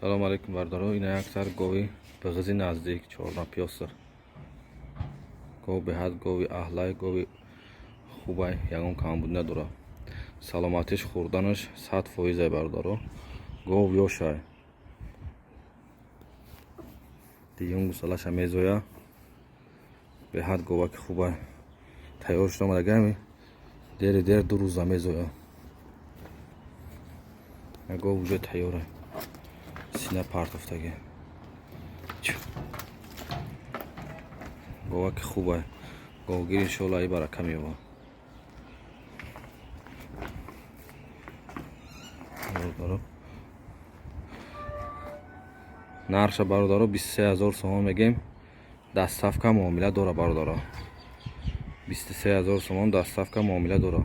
سلام علیکم بردارو. این اکثر گوی بغزی نزدیک 4 پیاسر گو به حد گوی اهلای گوی خوبه یگان کم بود نداره. سلامتیش خوردنش 100% بردارو. گو یوشای دیگه اون گسلش هم میزویا به حد گوه که خوبه تیار شده مرگه همی دیر 2 روز میزویا گو وجه تیاره سینه پرت افتاگه گوه که خوبه گو گیر انشالله ای برکه میوه بردارو نرش بردارو 23,000 سوم میگیم. دستافکه معامله داره بردارو. 23,000 سوم دستافکه معامله داره.